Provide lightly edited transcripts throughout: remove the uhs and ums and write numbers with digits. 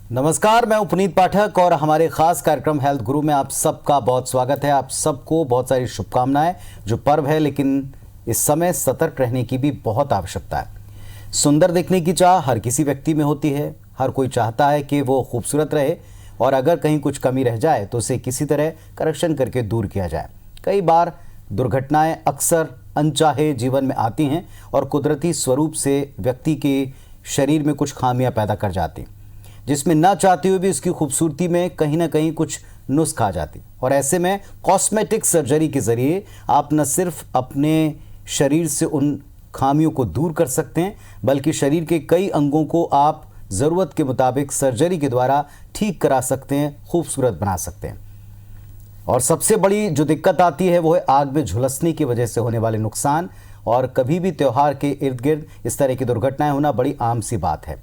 नमस्कार, मैं पुनीत पाठक और हमारे खास कार्यक्रम हेल्थ गुरु में आप सबका बहुत स्वागत है। आप सबको बहुत सारी शुभकामनाएं। जो पर्व है, लेकिन इस समय सतर्क रहने की भी बहुत आवश्यकता है। सुंदर दिखने की चाह हर किसी व्यक्ति में होती है। हर कोई चाहता है कि वो खूबसूरत रहे और अगर कहीं कुछ कमी रह जाए तो उसे किसी तरह करेक्शन करके दूर किया जाए। कई बार दुर्घटनाएं अक्सर अनचाहे जीवन में आती हैं और कुदरती स्वरूप से व्यक्ति के शरीर में कुछ खामियां पैदा कर जाती, जिसमें ना चाहते हुए भी उसकी खूबसूरती में कहीं ना कहीं कुछ नुस्ख आ जाती। और ऐसे में कॉस्मेटिक सर्जरी के ज़रिए आप न सिर्फ अपने शरीर से उन खामियों को दूर कर सकते हैं, बल्कि शरीर के कई अंगों को आप ज़रूरत के मुताबिक सर्जरी के द्वारा ठीक करा सकते हैं, खूबसूरत बना सकते हैं। और सबसे बड़ी जो दिक्कत आती है वो है आग में झुलसने की वजह से होने वाले नुकसान। और कभी भी त्यौहार के इर्द गिर्द इस तरह की दुर्घटनाएं होना बड़ी आम सी बात है।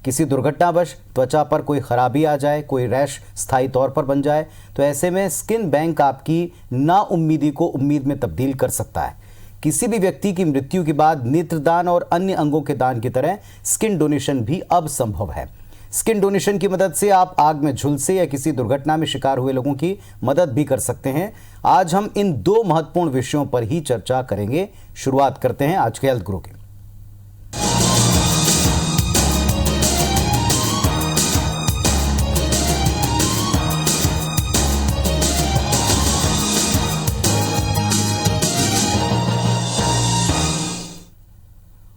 किसी दुर्घटनावश त्वचा पर कोई खराबी आ जाए, कोई रैश स्थायी तौर पर बन जाए, तो ऐसे में स्किन बैंक आपकी नाउम्मीदी को उम्मीद में तब्दील कर सकता है। किसी भी व्यक्ति की मृत्यु के बाद नेत्रदान और अन्य अंगों के दान की तरह स्किन डोनेशन भी अब संभव है। स्किन डोनेशन की मदद से आप आग में झुलसे या किसी दुर्घटना में शिकार हुए लोगों की मदद भी कर सकते हैं। आज हम इन दो महत्वपूर्ण विषयों पर ही चर्चा करेंगे। शुरुआत करते हैं आज के हेल्थ गुरु की।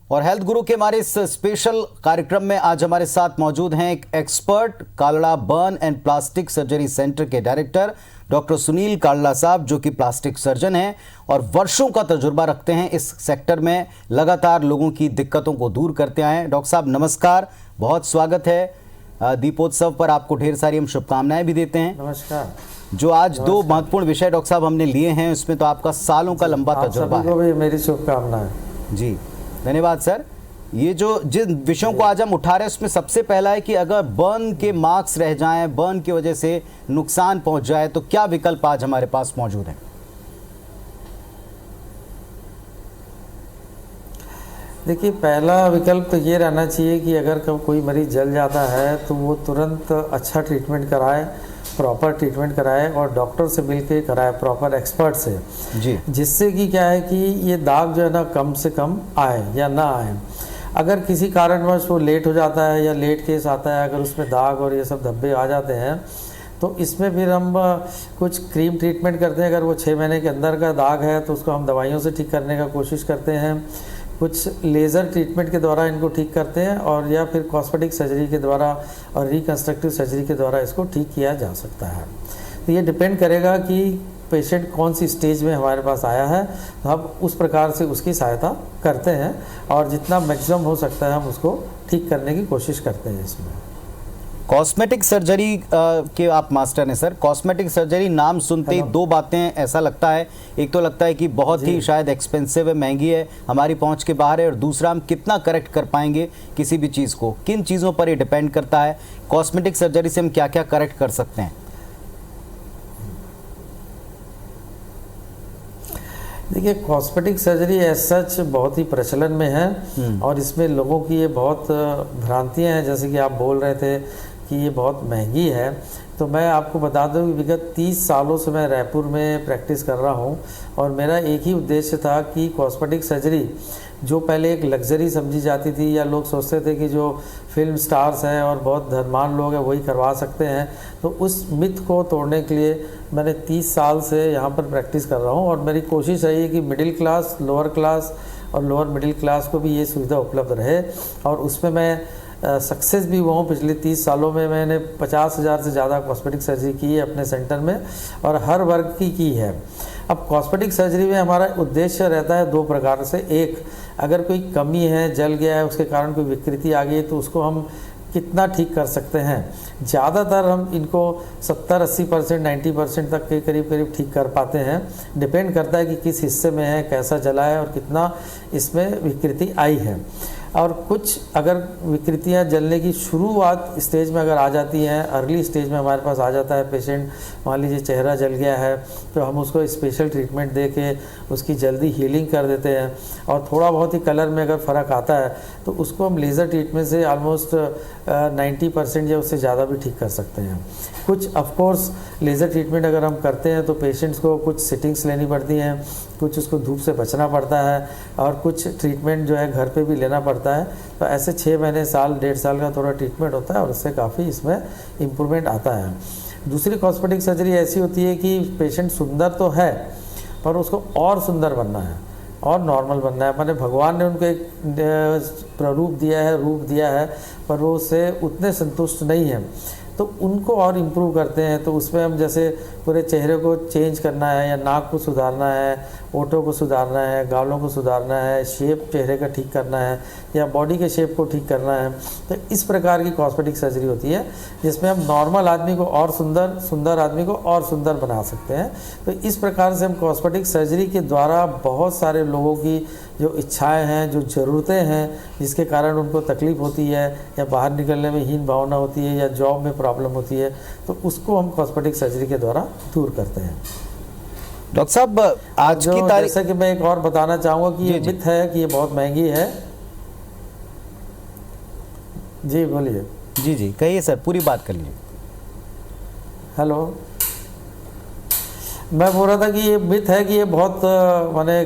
और हेल्थ गुरु के हमारे इस स्पेशल कार्यक्रम में आज हमारे साथ मौजूद हैं एक expert, Kalra burn and plastic surgery centre के डायरेक्टर डॉक्टर सुनील कालड़ा साहब, जो कि प्लास्टिक सर्जन हैं और वर्षों का तजुर्बा रखते हैं इस सेक्टर में। लगातार लोगों की दिक्कतों को दूर करते आए हैं। डॉक्टर साहब नमस्कार, बहुत स्वागत है। दीपोत्सव पर आपको ढेर सारी हम शुभकामनाएं भी देते हैं। नमस्कार। जो आज दो महत्वपूर्ण विषय डॉक्टर साहब हमने लिए हैं, उसमें तो आपका सालों का लंबा तजुर्बा है। भी मेरी शुभकामनाएं। जी धन्यवाद सर। ये जो जिन विषयों को आज हम उठा रहे हैं उसमें सबसे पहला है कि अगर बर्न के मार्क्स रह जाएं, बर्न की वजह से नुकसान पहुंच जाए, तो क्या विकल्प आज हमारे पास मौजूद हैं? देखिए, पहला विकल्प तो ये रहना चाहिए कि अगर कोई मरीज जल जाता है तो वो तुरंत अच्छा ट्रीटमेंट कराए, प्रॉपर ट्रीटमेंट कराए और डॉक्टर से मिलके कराए, प्रॉपर एक्सपर्ट से जी, जिससे कि क्या है कि ये दाग जो है ना कम से कम आए या ना आए। अगर किसी कारणवश वो लेट हो जाता है या लेट केस आता है, अगर उसमें दाग और ये सब धब्बे आ जाते हैं तो इसमें फिर हम कुछ क्रीम ट्रीटमेंट करते हैं। अगर वो 6 महीने के अंदर का दाग है तो उसको हम दवाइयों से ठीक करने का कोशिश करते हैं। कुछ लेज़र ट्रीटमेंट के द्वारा इनको ठीक करते हैं और या फिर कॉस्मेटिक सर्जरी के द्वारा और रिकन्स्ट्रक्टिव सर्जरी के द्वारा इसको ठीक किया जा सकता है। तो ये डिपेंड करेगा कि पेशेंट कौन सी स्टेज में हमारे पास आया है, तो हम उस प्रकार से उसकी सहायता करते हैं और जितना मैक्सिमम हो सकता है हम उसको ठीक करने की कोशिश करते हैं। इसमें कॉस्मेटिक सर्जरी के आप मास्टर हैं सर। कॉस्मेटिक सर्जरी नाम सुनते ही दो बातें ऐसा लगता है, एक तो लगता है कि बहुत ही शायद एक्सपेंसिव है, महंगी है, हमारी पहुंच के बाहर है, और दूसरा हम कितना करेक्ट कर पाएंगे किसी भी चीज़ को। किन चीज़ों पर ये डिपेंड करता है? कॉस्मेटिक सर्जरी से हम क्या क्या करेक्ट कर सकते हैं? देखिए, कॉस्मेटिक सर्जरी एज सच बहुत ही प्रचलन में है और इसमें लोगों की ये बहुत भ्रांतियां हैं। जैसे कि आप बोल रहे थे कि ये बहुत महंगी है, तो मैं आपको बता दूं कि विगत 30 सालों से मैं रायपुर में प्रैक्टिस कर रहा हूं और मेरा एक ही उद्देश्य था कि कॉस्मेटिक सर्जरी जो पहले एक लग्जरी समझी जाती थी या लोग सोचते थे कि जो फिल्म स्टार्स हैं और बहुत धनवान लोग हैं वही करवा सकते हैं, तो उस मिथ को तोड़ने के लिए मैंने 30 साल से यहाँ पर प्रैक्टिस कर रहा हूँ। और मेरी कोशिश रही है कि मिडिल क्लास, लोअर क्लास और लोअर मिडिल क्लास को भी ये सुविधा उपलब्ध रहे और उसमें मैं सक्सेस भी हुआ हूँ। पिछले 30 सालों में मैंने 50,000 से ज़्यादा कॉस्मेटिक सर्जरी की है अपने सेंटर में और हर वर्ग की है। अब कॉस्मेटिक सर्जरी में हमारा उद्देश्य रहता है दो प्रकार से। एक, अगर कोई कमी है, जल गया है, उसके कारण कोई विकृति आ गई तो उसको हम कितना ठीक कर सकते हैं। ज़्यादातर हम इनको 70-80%, 90% तक के करीब ठीक कर पाते हैं। डिपेंड करता है कि किस हिस्से में है, कैसा जला है और कितना इसमें विकृति आई है। और कुछ अगर विकृतियां जलने की शुरुआत स्टेज में अगर आ जाती हैं, अर्ली स्टेज में हमारे पास आ जाता है पेशेंट, मान लीजिए चेहरा जल गया है, तो हम उसको स्पेशल ट्रीटमेंट दे के उसकी जल्दी हीलिंग कर देते हैं। और थोड़ा बहुत ही कलर में अगर फ़र्क आता है तो उसको हम लेज़र ट्रीटमेंट से ऑलमोस्ट 90% या उससे ज़्यादा भी ठीक कर सकते हैं। कुछ ऑफ कोर्स लेज़र ट्रीटमेंट अगर हम करते हैं तो पेशेंट्स को कुछ सिटिंग्स लेनी पड़ती हैं, कुछ उसको धूप से बचना पड़ता है और कुछ ट्रीटमेंट जो है घर पे भी लेना पड़ता है। तो ऐसे 6 महीने, साल, 1.5 साल का थोड़ा ट्रीटमेंट होता है और उससे काफ़ी इसमें इम्प्रूवमेंट आता है। दूसरी कॉस्मेटिक सर्जरी ऐसी होती है कि पेशेंट सुंदर तो है पर उसको और सुंदर बनना है और नॉर्मल बनना है। माने भगवान ने उनको एक प्ररूप दिया है, रूप दिया है, पर वो उससे उतने संतुष्ट नहीं है, तो उनको और इम्प्रूव करते हैं। तो उसमें हम जैसे पूरे चेहरे को चेंज करना है या नाक को सुधारना है, ओठों को सुधारना है, गालों को सुधारना है, शेप चेहरे का ठीक करना है या बॉडी के शेप को ठीक करना है, तो इस प्रकार की कॉस्मेटिक सर्जरी होती है जिसमें हम नॉर्मल आदमी को और सुंदर, सुंदर आदमी को और सुंदर बना सकते हैं। तो इस प्रकार से हम कॉस्मेटिक सर्जरी के द्वारा बहुत सारे लोगों की जो इच्छाएं हैं, जो ज़रूरतें हैं, जिसके कारण उनको तकलीफ़ होती है या बाहर निकलने में हीन भावना होती है या जॉब में प्रॉब्लम होती है, तो उसको हम कॉस्मेटिक सर्जरी के द्वारा दूर करते हैं। डॉक्टर साहब, आज की तारीख, जैसा कि मैं एक और बताना चाहूँगा कि ये मिथ है कि ये बहुत महंगी है। जी बोलिए। जी कहिए सर, पूरी बात कर लीजिए। हेलो, मैं बोल रहा था कि ये मिथ है कि ये बहुत माने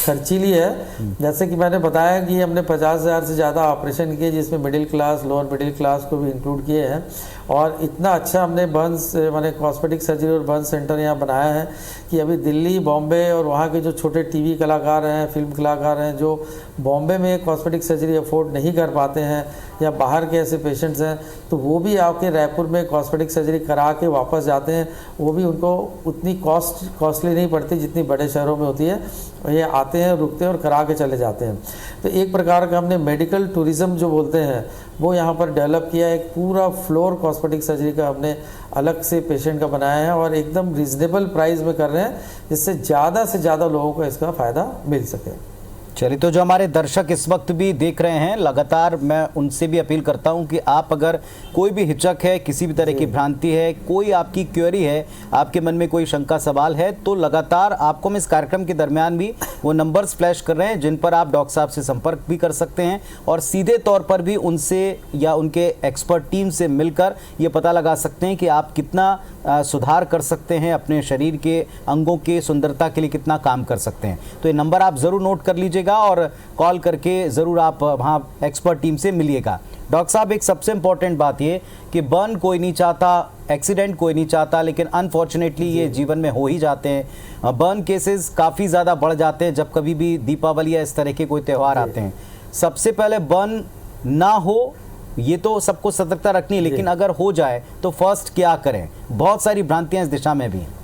खर्चीली है। जैसे कि मैंने बताया कि हमने 50,000 से ज़्यादा ऑपरेशन किए, जिसमें middle class, lower middle class को भी इंक्लूड किए हैं, और इतना अच्छा हमने बर्न्स माने कॉस्मेटिक सर्जरी और बर्न सेंटर यहाँ बनाया है कि अभी दिल्ली, बॉम्बे और वहाँ के जो छोटे टीवी कलाकार हैं, फिल्म कलाकार हैं, जो बॉम्बे में कॉस्मेटिक सर्जरी अफोर्ड नहीं कर पाते हैं या बाहर के ऐसे पेशेंट्स हैं, तो वो भी आके रायपुर में कॉस्मेटिक सर्जरी करा के वापस जाते हैं। वो भी उनको उतनी कॉस्टली नहीं पड़ती जितनी बड़े शहरों में होती है, और ये आते हैं, रुकते हैं और करा के चले जाते हैं। तो एक प्रकार का हमने मेडिकल टूरिज़्म जो बोलते हैं वो यहाँ पर डेवलप किया है। एक पूरा फ्लोर कॉस्मेटिक सर्जरी का हमने अलग से पेशेंट का बनाया है और एकदम रीज़नेबल प्राइस में कर रहे हैं, जिससे ज़्यादा से ज़्यादा लोगों को इसका फ़ायदा मिल सके। चलिए, तो जो हमारे दर्शक इस वक्त भी देख रहे हैं, लगातार मैं उनसे भी अपील करता हूं कि आप अगर कोई भी हिचक है, किसी भी तरह की भ्रांति है, कोई आपकी क्वेरी है, आपके मन में कोई शंका सवाल है, तो लगातार आपको हम इस कार्यक्रम के दरमियान भी वो नंबर्स फ्लैश कर रहे हैं जिन पर आप डॉक्टर साहब से संपर्क भी कर सकते हैं और सीधे तौर पर भी उनसे या उनके एक्सपर्ट टीम से मिलकर ये पता लगा सकते हैं कि आप कितना सुधार कर सकते हैं, अपने शरीर के अंगों के सुंदरता के लिए कितना काम कर सकते हैं। तो ये नंबर आप ज़रूर नोट कर लीजिएगा और कॉल करके ज़रूर आप वहाँ एक्सपर्ट टीम से मिलिएगा। डॉक्टर साहब, एक सबसे इम्पॉर्टेंट बात ये कि बर्न कोई नहीं चाहता, एक्सीडेंट कोई नहीं चाहता, लेकिन अनफॉर्चुनेटली ये जीवन में हो ही जाते हैं। बर्न केसेस काफ़ी ज़्यादा बढ़ जाते हैं जब कभी भी दीपावली या इस तरह के कोई त्यौहार आते हैं। सबसे पहले बर्न ना हो, ये तो सबको सतर्कता रखनी है, लेकिन अगर हो जाए तो फर्स्ट क्या करें? बहुत सारी भ्रांतियां इस दिशा में भी हैं।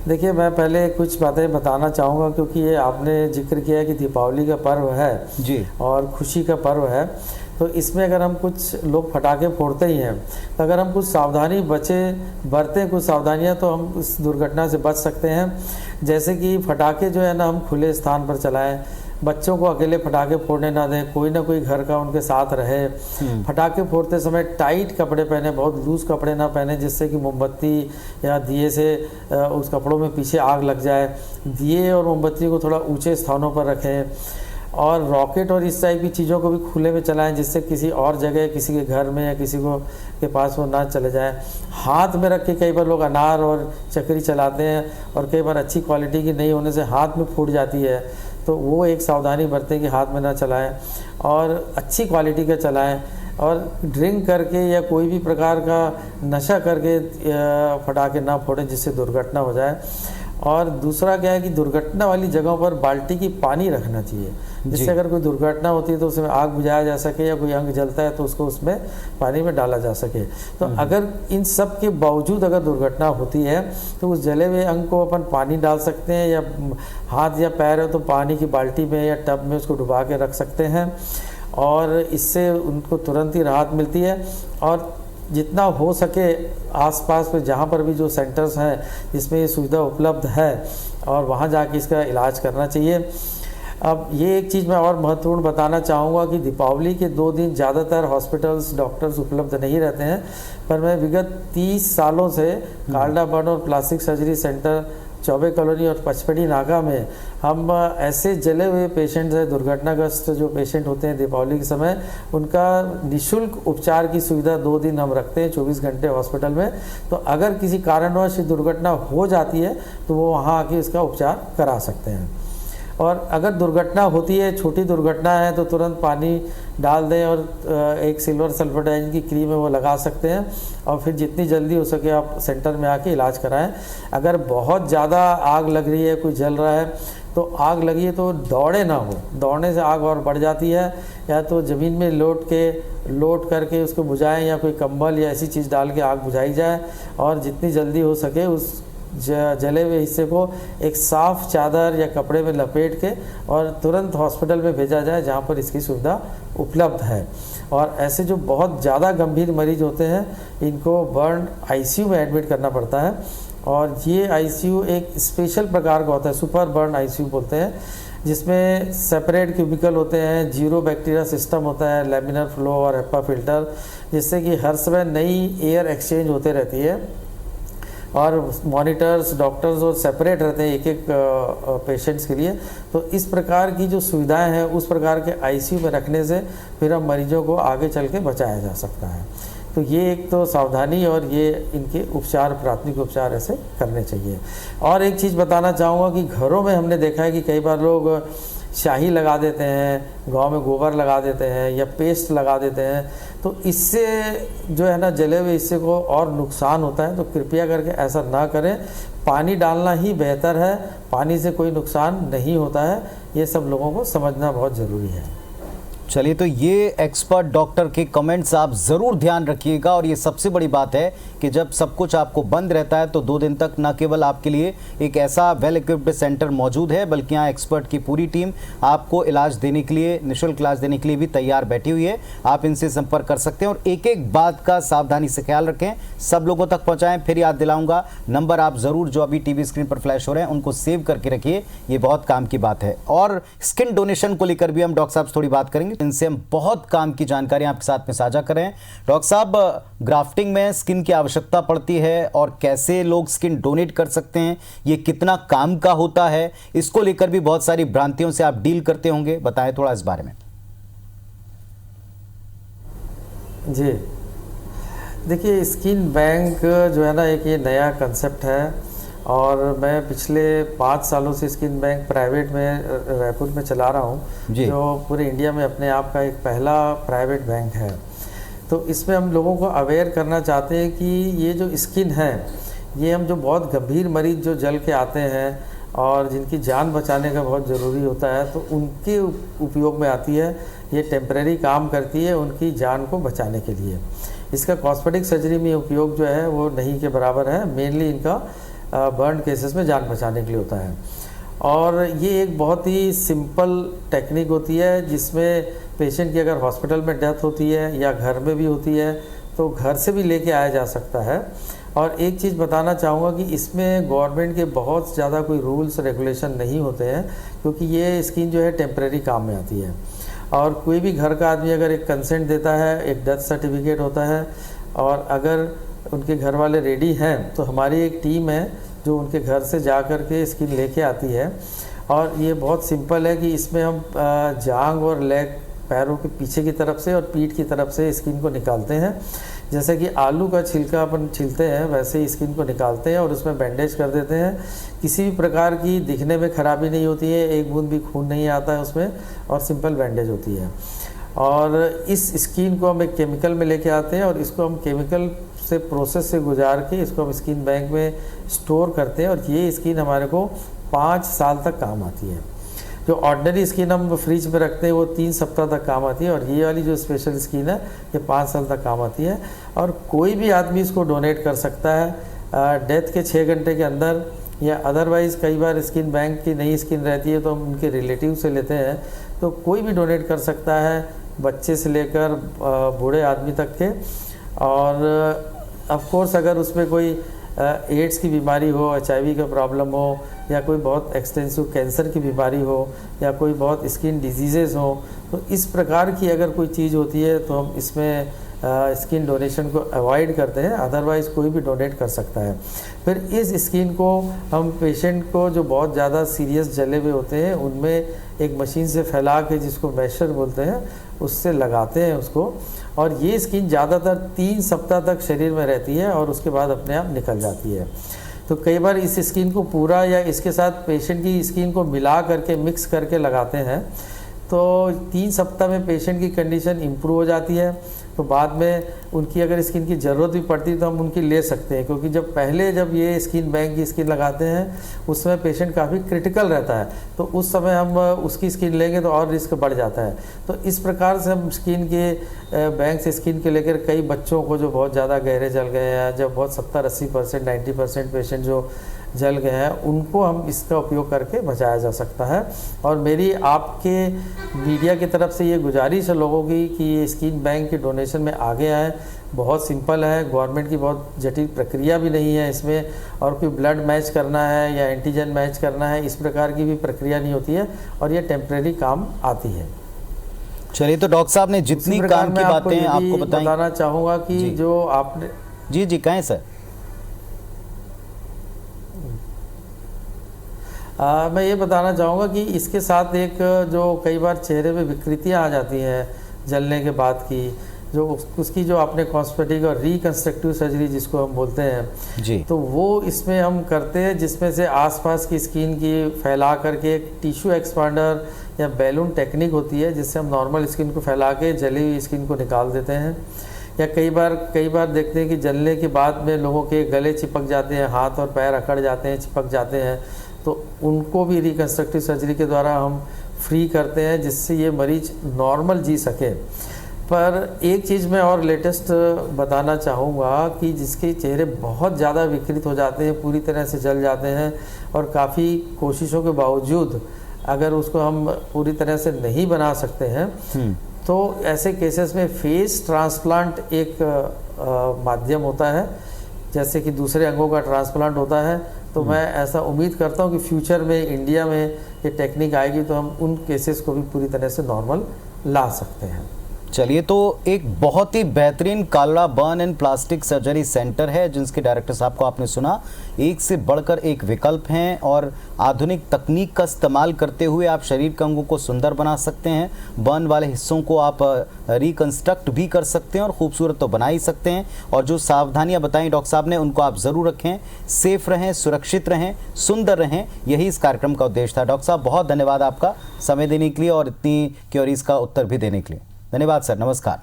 देखिए, मैं पहले कुछ बातें बताना चाहूँगा, क्योंकि ये आपने जिक्र किया कि दीपावली का पर्व है जी और खुशी का पर्व है, तो इसमें अगर हम कुछ लोग पटाखे फोड़ते ही हैं, तो अगर हम कुछ सावधानी बरतें कुछ सावधानियां, तो हम इस दुर्घटना से बच सकते हैं। जैसे कि पटाखे जो है ना, हम खुले स्थान पर चलाएं, बच्चों को अकेले पटाखे फोड़ने ना दें, कोई ना कोई घर का उनके साथ रहे। पटाखे फोड़ते समय टाइट कपड़े पहने, बहुत लूज़ कपड़े ना पहने जिससे कि मोमबत्ती या दिए से उस कपड़ों में पीछे आग लग जाए। दिए और मोमबत्ती को थोड़ा ऊंचे स्थानों पर रखें और रॉकेट और इस टाइप की चीज़ों को भी खुले में चलाएं, जिससे किसी और जगह, किसी के घर में या किसी को के पास वो ना चले जाएं। हाथ में रख के कई बार लोग अनार और चक्री चलाते हैं और कई बार अच्छी क्वालिटी की नहीं होने से हाथ में फूट जाती है, तो वो एक सावधानी बरतें कि हाथ में ना चलाएं और अच्छी क्वालिटी का चलाएं। और ड्रिंक करके या कोई भी प्रकार का नशा करके पटाखे ना फोड़ें जिससे दुर्घटना हो जाए। और दूसरा क्या है कि दुर्घटना वाली जगहों पर बाल्टी की पानी रखना चाहिए, जिससे अगर कोई दुर्घटना होती है तो उसमें आग बुझाया जा सके या कोई अंग जलता है तो उसको उसमें पानी में डाला जा सके। तो अगर इन सब के बावजूद अगर दुर्घटना होती है तो उस जले हुए अंग को अपन पानी डाल सकते हैं, या हाथ या पैर है तो पानी की बाल्टी में या टब में उसको डुबा के रख सकते हैं, और इससे उनको तुरंत ही राहत मिलती है। और जितना हो सके आसपास में जहाँ पर भी जो सेंटर्स हैं जिसमें ये सुविधा उपलब्ध है, और वहाँ जाके इसका इलाज करना चाहिए। अब ये एक चीज़ मैं और महत्वपूर्ण बताना चाहूँगा कि दीपावली के 2 दिन ज़्यादातर हॉस्पिटल्स, डॉक्टर्स उपलब्ध नहीं रहते हैं, पर मैं विगत 30 सालों से काल्डा बर्न और plastic surgery centre Choubey colony और पचपेड़ी नाका में हम ऐसे जले हुए पेशेंट्स हैं, दुर्घटनाग्रस्त जो पेशेंट होते हैं दीपावली के समय, उनका निःशुल्क उपचार की सुविधा 2 दिन हम रखते हैं 24 घंटे हॉस्पिटल में। तो अगर किसी कारणवश दुर्घटना हो जाती है तो वो वहाँ आके इसका उपचार करा सकते हैं। और अगर दुर्घटना होती है, छोटी दुर्घटना है, तो तुरंत पानी डाल दें और एक सिल्वर सल्फेटाइन की क्रीम है वो लगा सकते हैं, और फिर जितनी जल्दी हो सके आप सेंटर में आके इलाज कराएं। अगर बहुत ज़्यादा आग लग रही है, कोई जल रहा है, तो आग लगी है तो दौड़े ना हो, दौड़ने से आग और बढ़ जाती है। या तो ज़मीन में लोट करके उसको बुझाएं, या कोई कंबल या ऐसी चीज़ डाल के आग बुझाई जाए, और जितनी जल्दी हो सके उस जले हुए हिस्से को एक साफ़ चादर या कपड़े में लपेट के और तुरंत हॉस्पिटल में भेजा जाए जहाँ पर इसकी सुविधा उपलब्ध है। और ऐसे जो बहुत ज़्यादा गंभीर मरीज होते हैं, इनको बर्न आईसीयू में एडमिट करना पड़ता है, और ये आईसीयू एक स्पेशल प्रकार का होता है, सुपर बर्न आईसीयू बोलते हैं, जिसमें सेपरेट क्यूबिकल होते हैं, 0 बैक्टीरिया सिस्टम होता है, लैमिनर फ्लो और हेपा फिल्टर, जिससे कि हर समय नई एयर एक्सचेंज होते रहती है, और मॉनिटर्स, डॉक्टर्स और सेपरेट रहते हैं एक पेशेंट्स के लिए। तो इस प्रकार की जो सुविधाएं हैं, उस प्रकार के आईसीयू में रखने से फिर हम मरीजों को आगे चल के बचाया जा सकता है। तो ये एक तो सावधानी, और ये इनके उपचार, प्राथमिक उपचार ऐसे करने चाहिए। और एक चीज़ बताना चाहूँगा कि घरों में हमने देखा है कि कई बार लोग शाही लगा देते हैं, गांव में गोबर लगा देते हैं, या पेस्ट लगा देते हैं, तो इससे जो है ना जले हुए हिस्से को और नुकसान होता है। तो कृपया करके ऐसा ना करें, पानी डालना ही बेहतर है, पानी से कोई नुकसान नहीं होता है, ये सब लोगों को समझना बहुत ज़रूरी है। चलिए, तो ये एक्सपर्ट डॉक्टर के कमेंट्स आप ज़रूर ध्यान रखिएगा। और ये सबसे बड़ी बात है कि जब सब कुछ आपको बंद रहता है तो 2 दिन तक न केवल आपके लिए एक ऐसा वेल इक्विप्ड सेंटर मौजूद है, बल्कि यहाँ एक्सपर्ट की पूरी टीम आपको इलाज देने के लिए, निःशुल्क इलाज देने के लिए भी तैयार बैठी हुई है। आप इनसे संपर्क कर सकते हैं। और एक एक बात का सावधानी से ख्याल रखें, सब लोगों तक पहुँचाएँ। फिर याद दिलाऊँगा, नंबर आप ज़रूर जो अभी टीवी स्क्रीन पर फ्लैश हो रहे हैं उनको सेव करके रखिए, ये बहुत काम की बात है। और स्किन डोनेशन को लेकर भी हम डॉक्टर साहब से थोड़ी बात करेंगे, इनसे हम बहुत काम की जानकारी आपके साथ में साझा करें। डॉक्टर साहब, ग्राफ्टिंग में स्किन की आवश्यकता पड़ती है और कैसे लोग स्किन डोनेट कर सकते हैं, ये कितना काम का होता है, इसको लेकर भी बहुत सारी भ्रांतियों से आप डील करते होंगे, बताएं थोड़ा इस बारे में। जी देखिए, स्किन बैंक जो है ना, एक ये नया कंसेप्ट है, और मैं पिछले 5 सालों से स्किन बैंक प्राइवेट में रायपुर में चला रहा हूँ, जो पूरे इंडिया में अपने आप का एक पहला प्राइवेट बैंक है। तो इसमें हम लोगों को अवेयर करना चाहते हैं कि ये जो स्किन है, ये हम जो बहुत गंभीर मरीज जो जल के आते हैं और जिनकी जान बचाने का बहुत ज़रूरी होता है, तो उनके उपयोग में आती है। ये टेम्परेरी काम करती है उनकी जान को बचाने के लिए। इसका कॉस्मेटिक सर्जरी में उपयोग जो है वो नहीं के बराबर है, मेनली इनका बर्न केसेस में जान बचाने के लिए होता है। और ये एक बहुत ही सिंपल टेक्निक होती है, जिसमें पेशेंट की अगर हॉस्पिटल में डेथ होती है या घर में भी होती है तो घर से भी लेके आया जा सकता है। और एक चीज़ बताना चाहूँगा कि इसमें गवर्नमेंट के बहुत ज़्यादा कोई रूल्स रेगुलेशन नहीं होते हैं, क्योंकि ये स्कीम जो है टेम्परेरी काम में आती है। और कोई भी घर का आदमी अगर एक कंसेंट देता है, एक डेथ सर्टिफिकेट होता है, और अगर उनके घर वाले रेडी हैं तो हमारी एक टीम है जो उनके घर से जा कर के स्किन लेके आती है। और ये बहुत सिंपल है कि इसमें हम जांग और लेग, पैरों के पीछे की तरफ से और पीठ की तरफ से स्किन को निकालते हैं। जैसे कि आलू का छिलका अपन छिलते हैं, वैसे ही स्किन को निकालते हैं और उसमें बैंडेज कर देते हैं। किसी भी प्रकार की दिखने में खराबी नहीं होती है, एक बूंद भी खून नहीं आता है उसमें, और सिंपल बैंडेज होती है। और इस स्किन को हम एक केमिकल में लेके आते हैं, और इसको हम केमिकल से प्रोसेस से गुजार के इसको हम स्किन बैंक में स्टोर करते हैं, और ये स्किन हमारे को 5 साल तक काम आती है। जो ऑर्डिनरी स्किन हम फ्रिज में रखते हैं वो 3 सप्ताह तक काम आती है, और ये वाली जो स्पेशल स्किन है ये 5 साल तक काम आती है। और कोई भी आदमी इसको डोनेट कर सकता है डेथ के 6 घंटे के अंदर, या अदरवाइज़ कई बार स्किन बैंक की नई स्किन रहती है तो हम उनके रिलेटिव से लेते हैं। तो कोई भी डोनेट कर सकता है, बच्चे से लेकर बूढ़े आदमी तक के। और ऑफ कोर्स अगर उसमें कोई एड्स की बीमारी हो, HIV का प्रॉब्लम हो, या कोई बहुत एक्सटेंसिव कैंसर की बीमारी हो, या कोई बहुत स्किन डिजीज़ेज़ हो, तो इस प्रकार की अगर कोई चीज़ होती है तो हम इसमें स्किन डोनेशन को अवॉइड करते हैं, अदरवाइज़ कोई भी डोनेट कर सकता है। फिर इस स्किन को हम पेशेंट को जो बहुत ज़्यादा सीरियस जले हुए होते हैं उनमें एक मशीन से फैला के, जिसको मैशर बोलते हैं, उससे लगाते हैं उसको, और ये स्किन ज़्यादातर 3 सप्ताह तक शरीर में रहती है और उसके बाद अपने आप निकल जाती है। तो कई बार इस स्किन को पूरा या इसके साथ पेशेंट की स्किन को मिला करके मिक्स करके लगाते हैं, तो 3 सप्ताह में पेशेंट की कंडीशन इम्प्रूव हो जाती है। तो बाद में उनकी अगर स्किन की ज़रूरत भी पड़ती है तो हम उनकी ले सकते हैं, क्योंकि जब ये स्किन बैंक की स्किन लगाते हैं उस समय पेशेंट काफ़ी क्रिटिकल रहता है, तो उस समय हम उसकी स्किन लेंगे तो और रिस्क बढ़ जाता है। तो इस प्रकार से हम स्किन के बैंक से स्किन के लेकर कई बच्चों को जो बहुत ज़्यादा गहरे जल गए हैं, जब बहुत 70-80%, 90% पेशेंट जो जल गए हैं, उनको हम इसका उपयोग करके बचाया जा सकता है। और मेरी आपके मीडिया की तरफ से ये गुजारिश है लोगों की कि ये स्किन बैंक के डोनेशन में आगे आएँ। बहुत सिंपल है, गवर्नमेंट की बहुत जटिल प्रक्रिया भी नहीं है इसमें, और कोई ब्लड मैच करना है या एंटीजन मैच करना है, इस प्रकार की भी प्रक्रिया नहीं होती है, और ये टेम्प्रेरी काम आती है। चलिए, तो डॉक्टर साहब ने जितनी काम की बातें आपको बताना चाहूँगा कि जो आपने जी कहें सर। मैं ये बताना चाहूँगा कि इसके साथ एक जो कई बार चेहरे में विकृतियाँ आ जाती हैं जलने के बाद की, जो उसकी जो आपने कॉस्मेटिक और रिकंस्ट्रक्टिव सर्जरी जिसको हम बोलते हैं जी, तो वो इसमें हम करते हैं, जिसमें से आसपास की स्किन की फैला करके एक टिश्यू एक्सपांडर या बैलून टेक्निक होती है, जिससे हम नॉर्मल स्किन को फैला के जली हुई स्किन को निकाल देते हैं। या कई बार देखते हैं कि जलने के बाद में लोगों के गले चिपक जाते हैं, हाथ और पैर अकड़ जाते हैं, चिपक जाते हैं, तो उनको भी रिकंस्ट्रक्टिव सर्जरी के द्वारा हम फ्री करते हैं, जिससे ये मरीज नॉर्मल जी सके। पर एक चीज़ मैं और लेटेस्ट बताना चाहूँगा कि जिसके चेहरे बहुत ज़्यादा विकृत हो जाते हैं, पूरी तरह से जल जाते हैं, और काफ़ी कोशिशों के बावजूद अगर उसको हम पूरी तरह से नहीं बना सकते हैं, तो ऐसे केसेस में फेस ट्रांसप्लांट एक माध्यम होता है, जैसे कि दूसरे अंगों का ट्रांसप्लांट होता है। तो मैं ऐसा उम्मीद करता हूँ कि फ्यूचर में इंडिया में ये टेक्निक आएगी तो हम उन केसेस को भी पूरी तरह से नॉर्मल ला सकते हैं। चलिए, तो एक बहुत ही बेहतरीन Kalra burn and plastic surgery centre है, जिसके डायरेक्टर साहब को आपने सुना, एक से बढ़कर एक विकल्प हैं, और आधुनिक तकनीक का इस्तेमाल करते हुए आप शरीर के अंगों को सुंदर बना सकते हैं। बर्न वाले हिस्सों को आप रिकंस्ट्रक्ट भी कर सकते हैं और खूबसूरत तो बना ही सकते हैं। और जो सावधानियां बताई डॉक्टर साहब ने, उनको आप ज़रूर रखें, सेफ रहें, सुरक्षित रहें, सुंदर रहें, यही इस कार्यक्रम का उद्देश्य था। डॉक्टर साहब, बहुत धन्यवाद आपका समय देने के लिए और इतनी क्वेरीज का उत्तर भी देने के लिए। धन्यवाद सर, नमस्कार।